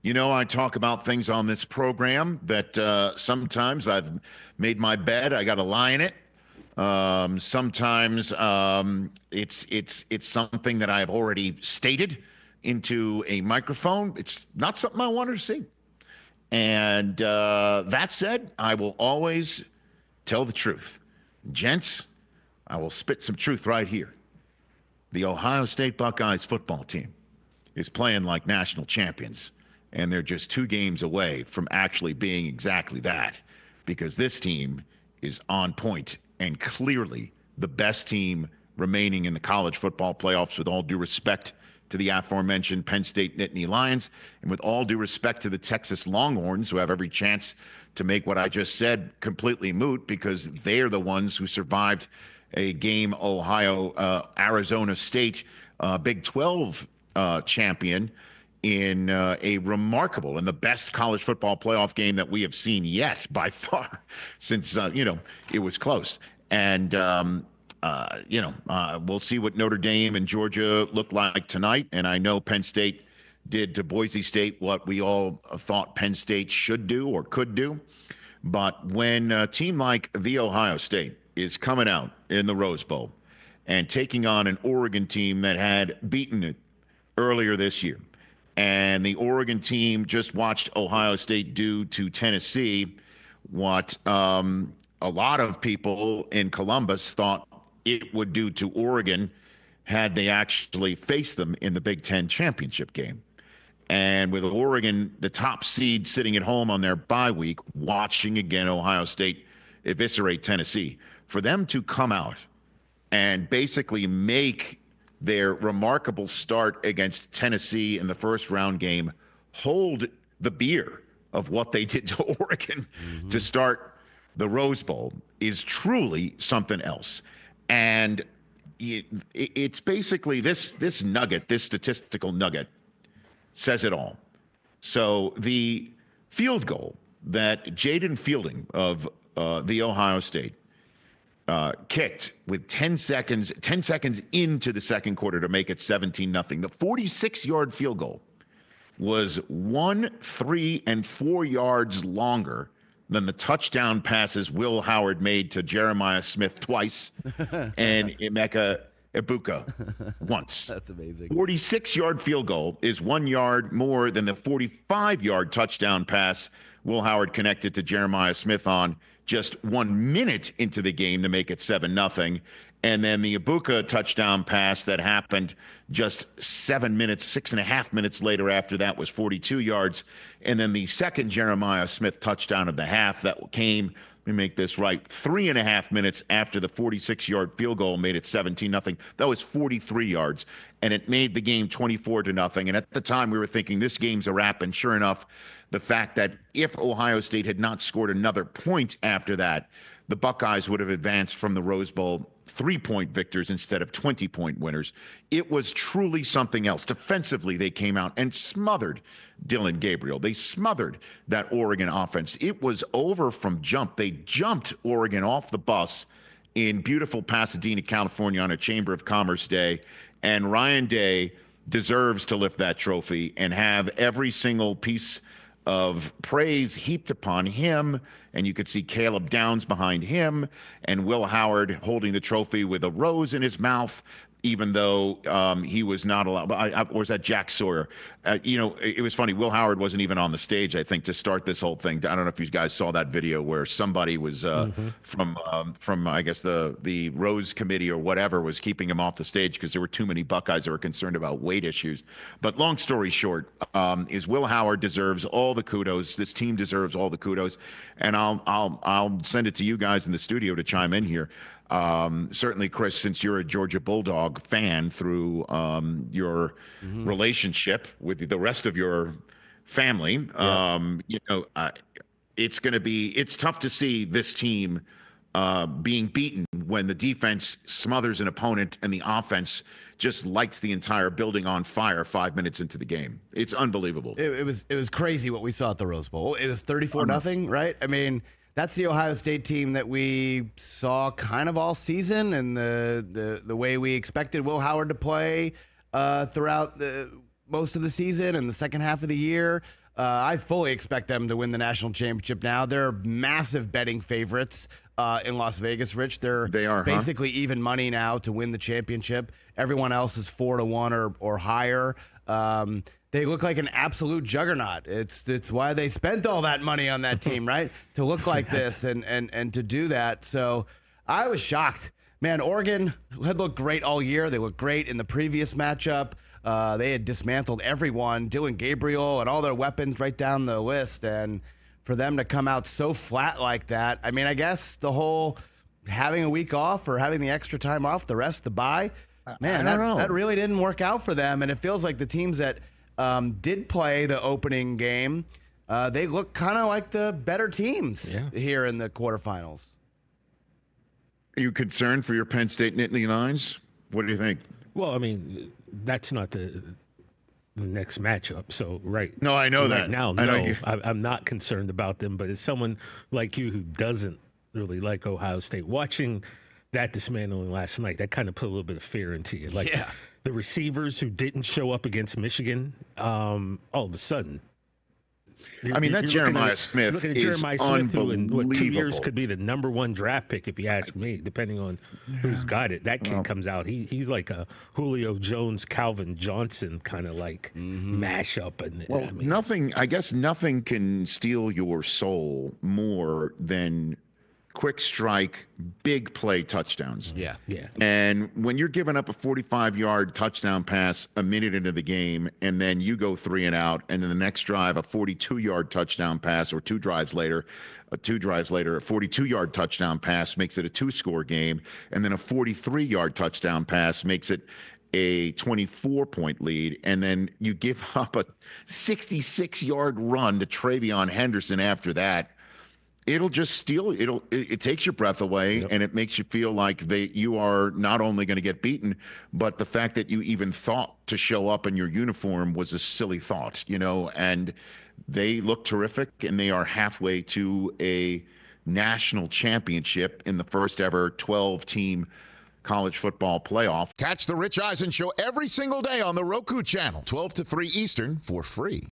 I talk about things on this program that sometimes I've made my bed. I got to lie in it. Sometimes it's something that I've already stated into a microphone. It's not something I wanted to see. And that said, I will always tell the truth. Gents, I will spit some truth right here. The Ohio State Buckeyes football team is playing like national champions, and they're just 2 games away from actually being exactly that, because this team is on point and clearly the best team remaining in the college football playoffs, with all due respect to the aforementioned Penn State Nittany Lions, and with all due respect to the Texas Longhorns, who have every chance to make what I just said completely moot, because they're the ones who survived a game Arizona State Big 12 champion in a remarkable and the best college football playoff game that we have seen yet by far, since it was close. And we'll see what Notre Dame and Georgia look like tonight. And I know Penn State did to Boise State what we all thought Penn State should do or could do. But when a team like the Ohio State is coming out in the Rose Bowl and taking on an Oregon team that had beaten it earlier this year, and the Oregon team just watched Ohio State do to Tennessee what a lot of people in Columbus thought it would do to Oregon had they actually faced them in the Big Ten championship game. And with Oregon, the top seed, sitting at home on their bye week, watching again Ohio State eviscerate Tennessee, for them to come out and basically make their remarkable start against Tennessee in the first round game hold the beer of what they did to Oregon to start the Rose Bowl is truly something else. And it's basically this nugget, this statistical nugget, says it all. So the field goal that Jaden Fielding of the Ohio State kicked with 10 seconds into the second quarter to make it 17-0. The 46-yard field goal was 1, 3, and 4 yards longer than the touchdown passes Will Howard made to Jeremiah Smith twice and Emeka Ibuka once. That's amazing. 46-yard field goal is 1 yard more than the 45-yard touchdown pass Will Howard connected to Jeremiah Smith on just 1 minute into the game to make it 7-0. And then the Ibuka touchdown pass that happened just 7 minutes, 6.5 minutes later after that was 42 yards. And then the second Jeremiah Smith touchdown of the half that came, let me make this right, 3.5 minutes after the 46-yard field goal made it 17-0. That was 43 yards, and it made the game 24-0. And at the time, we were thinking this game's a wrap. And sure enough, the fact that if Ohio State had not scored another point after that, the Buckeyes would have advanced from the Rose Bowl 3-point victors instead of 20-point winners. It was truly something else. Defensively, they came out and smothered Dylan Gabriel. They smothered that Oregon offense. It was over from jump. They jumped Oregon off the bus in beautiful Pasadena, California on a Chamber of Commerce day. And Ryan Day deserves to lift that trophy and have every single piece of praise heaped upon him. And you could see Caleb Downs behind him and Will Howard holding the trophy with a rose in his mouth, even though he was not allowed. Or was that Jack Sawyer? It was funny. Will Howard wasn't even on the stage, I think, to start this whole thing. I don't know if you guys saw that video where somebody was from I guess the Rose Committee or whatever was keeping him off the stage because there were too many Buckeyes that were concerned about weight issues. But long story short, is Will Howard deserves all the kudos. This team deserves all the kudos, and I'll send it to you guys in the studio to chime in here. Certainly, Chris, since you're a Georgia Bulldog fan through your relationship with the rest of your family, it's tough to see this team being beaten when the defense smothers an opponent and the offense just lights the entire building on fire 5 minutes into the game. It's unbelievable. It was crazy what we saw at the Rose Bowl. It was 34-0, right? I mean, that's the Ohio State team that we saw kind of all season, and the way we expected Will Howard to play throughout most of the season and the second half of the year. I fully expect them to win the national championship now. They're massive betting favorites in Las Vegas, Rich. They are basically even money now to win the championship. Everyone else is 4-1 or higher. They look like an absolute juggernaut. It's why they spent all that money on that team, right? To look like this and to do that. So I was shocked. Man, Oregon had looked great all year. They looked great in the previous matchup. They had dismantled everyone, Dylan Gabriel and all their weapons right down the list. And for them to come out so flat like that, I mean, I guess the whole having a week off or having the extra time off, the rest to bye, man, that really didn't work out for them. And it feels like the teams that did play the opening game, they look kind of like the better teams here in the quarterfinals. Are you concerned for your Penn State Nittany Lions? What do you think? Well, I mean, that's not the next matchup. So, right. No, I know right that. Now, no, I'm not concerned about them. But as someone like you who doesn't really like Ohio State, watching that dismantling last night, that kind of put a little bit of fear into you. Like the receivers who didn't show up against Michigan, all of a sudden. I mean, that Jeremiah Smith is Jeremiah Smith, who in 2 years could be the #1 draft pick, if you ask me, depending on who's got it. That kid comes out. He's like a Julio Jones, Calvin Johnson kind of like mashup. And well, nothing can steal your soul more than quick strike, big play touchdowns. Yeah. And when you're giving up a 45-yard touchdown pass a minute into the game, and then you go 3 and out, and then the next drive, a 42-yard touchdown pass, or two drives later, a 42-yard touchdown pass makes it a 2-score game, and then a 43-yard touchdown pass makes it a 24-point lead, and then you give up a 66-yard run to Travion Henderson after that. It'll just steal. It takes your breath away, and it makes you feel like you are not only going to get beaten, but the fact that you even thought to show up in your uniform was a silly thought, And they look terrific, and they are halfway to a national championship in the first ever 12-team college football playoff. Catch the Rich Eisen Show every single day on the Roku Channel, 12 to 3 Eastern, for free.